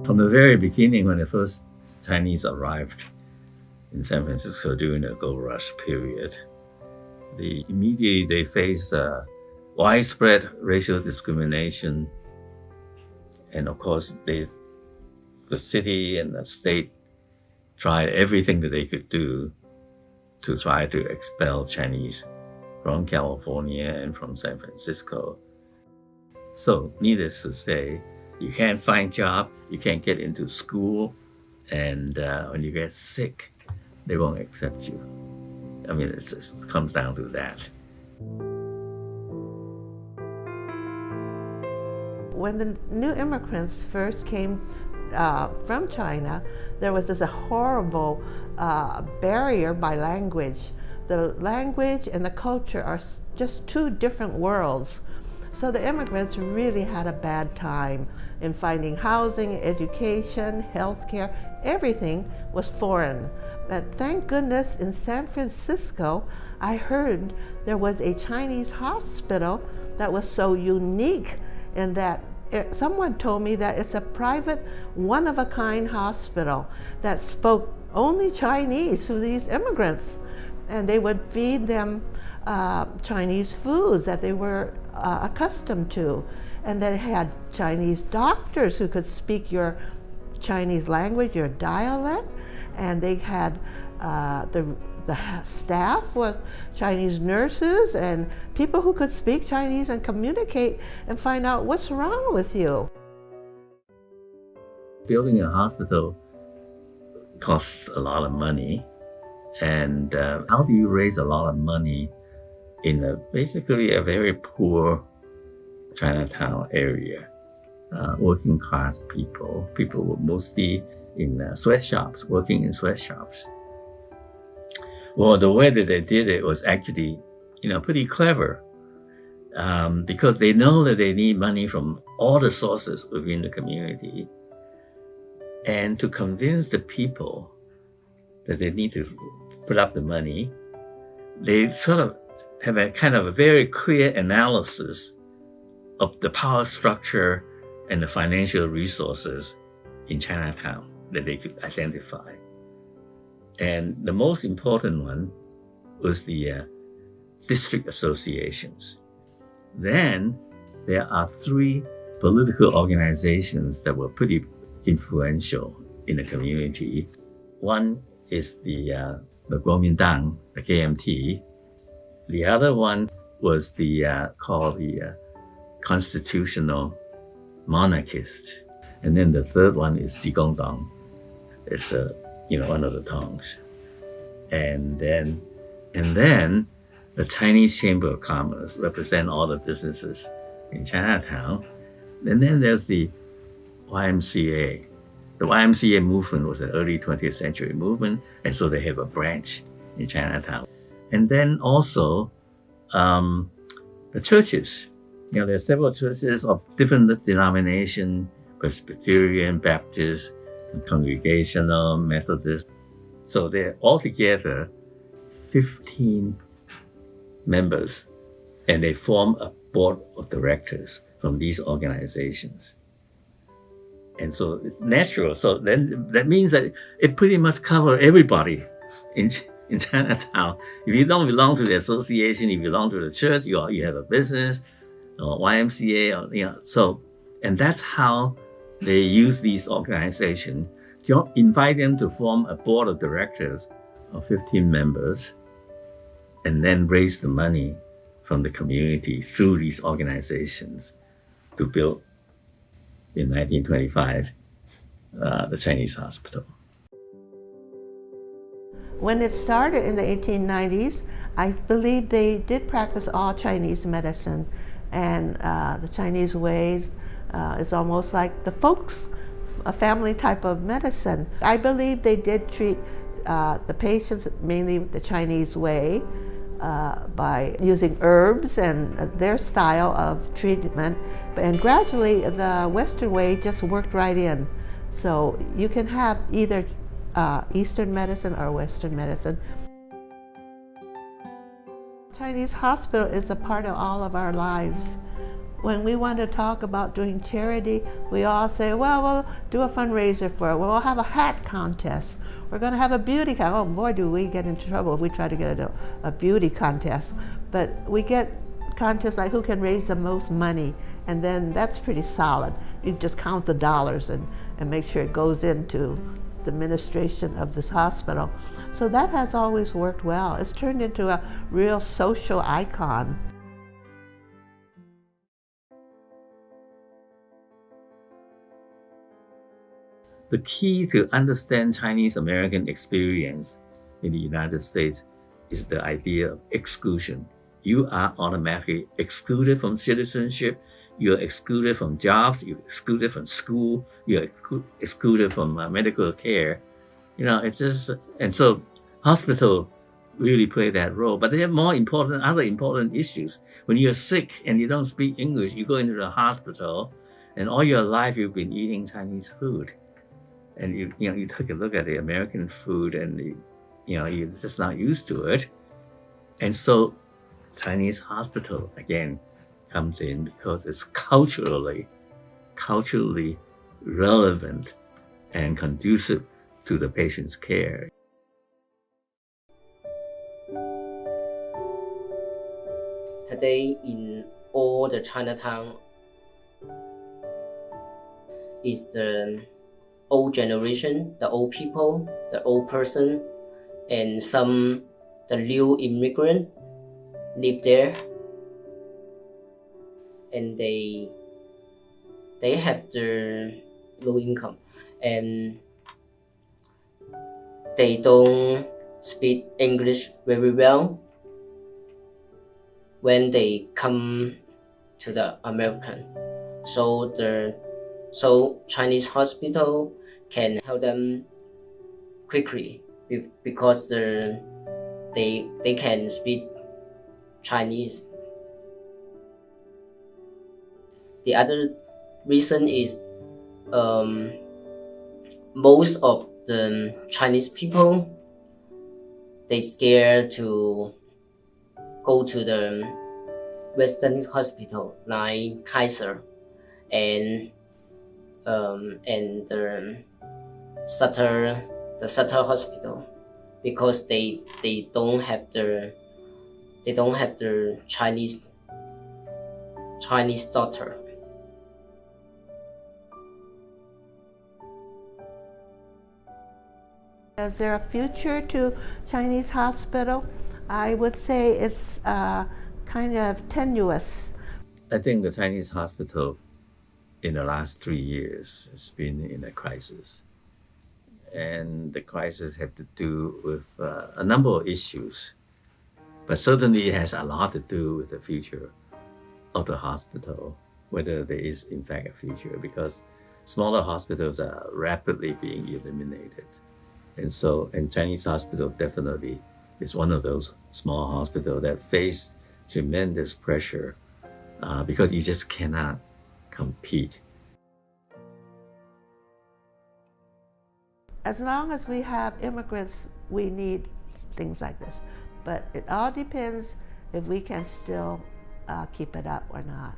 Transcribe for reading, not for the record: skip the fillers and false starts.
From the very beginning, when the first Chinese arrived in San Francisco during the gold rush period, immediately they faced widespread racial discrimination. And of course, the city and the state tried everything that they could do to try to expel Chinese from California and from San Francisco. So needless to say, you can't find job, you can't get into school, and when you get sick, they won't accept you. I mean, it comes down to that. When the new immigrants first came from China, there was this horrible barrier by language. The language and the culture are just two different worlds. So the immigrants really had a bad time in finding housing, education, healthcare. Everything was foreign. But thank goodness in San Francisco, I heard there was a Chinese hospital that was so unique in that someone told me that it's a private, one-of-a-kind hospital that spoke only Chinese to these immigrants. And they would feed them Chinese foods that they were accustomed to. And they had Chinese doctors who could speak your Chinese language, your dialect. And they had the staff was Chinese nurses and people who could speak Chinese and communicate and find out what's wrong with you. Building a hospital costs a lot of money. And how do you raise a lot of money in basically a very poor Chinatown area? Working class people were mostly in sweatshops, working in sweatshops. Well, the way that they did it was actually, pretty clever, because they know that they need money from all the sources within the community, and to convince the people that they need to put up the money, they sort of have a kind of a very clear analysis of the power structure and the financial resources in Chinatown that they could identify. And the most important one was the district associations. Then there are 3 political organizations that were pretty influential in the community. One is the Kuomintang, the KMT. The other one was called the Constitutional Monarchist. And then the third one is Jigongdang. It's one of the tongues. And then the Chinese Chamber of Commerce represent all the businesses in Chinatown. And then there's the YMCA. The YMCA movement was an early 20th century movement, and so they have a branch in Chinatown. And then also the churches. There are several churches of different denomination, Presbyterian, Baptist, Congregational, Methodist. So they're altogether 15 members, and they form a board of directors from these organizations. And so it's natural. So then that means that it pretty much covers everybody in Chinatown. If you don't belong to the association, if you belong to the church, you have a business or YMCA, so, and that's how they use these organizations to invite them to form a board of directors of 15 members and then raise the money from the community through these organizations to build, in 1925, the Chinese hospital. When it started in the 1890s, I believe they did practice all Chinese medicine, and the Chinese ways is almost like the a family type of medicine. I believe they did treat the patients mainly the Chinese way by using herbs and their style of treatment, and gradually the Western way just worked right in. So you can have either Eastern medicine or Western medicine. Chinese hospital is a part of all of our lives. When we want to talk about doing charity, we all say, well, we'll do a fundraiser for it. We'll have a hat contest. We're going to have a beauty contest. Oh boy, do we get into trouble if we try to get a beauty contest. But we get contests like who can raise the most money, and then that's pretty solid. You just count the dollars and make sure it goes into the administration of this hospital. So that has always worked well. It's turned into a real social icon. The key to understand Chinese American experience in the United States is the idea of exclusion. You are automatically excluded from citizenship, you're excluded from jobs, you're excluded from school, you're excluded from medical care. It's just, and so hospital really play that role. But they have other important issues. When you're sick and you don't speak English, you go into the hospital, and all your life you've been eating Chinese food. And you take a look at the American food, and you're just not used to it. And so Chinese hospital again comes in because it's culturally relevant and conducive to the patient's care. Today in all the Chinatown is the old generation, the old people, the old person, and the new immigrant live there, and they have their low income, and they don't speak English very well when they come to the American. So Chinese hospital can help them quickly because they can speak Chinese. The other reason is most of the Chinese people, they scared to go to the Western hospital like Kaiser and the Sutter hospital, because they don't have the Chinese doctor. Is there a future to Chinese hospital? I would say it's kind of tenuous. I think the Chinese hospital in the last 3 years has been in a crisis. And the crisis had to do with a number of issues, but certainly it has a lot to do with the future of the hospital, whether there is in fact a future, because smaller hospitals are rapidly being eliminated. And Chinese hospital definitely is one of those small hospitals that face tremendous pressure because you just cannot compete. As long as we have immigrants, we need things like this. But it all depends if we can still keep it up or not.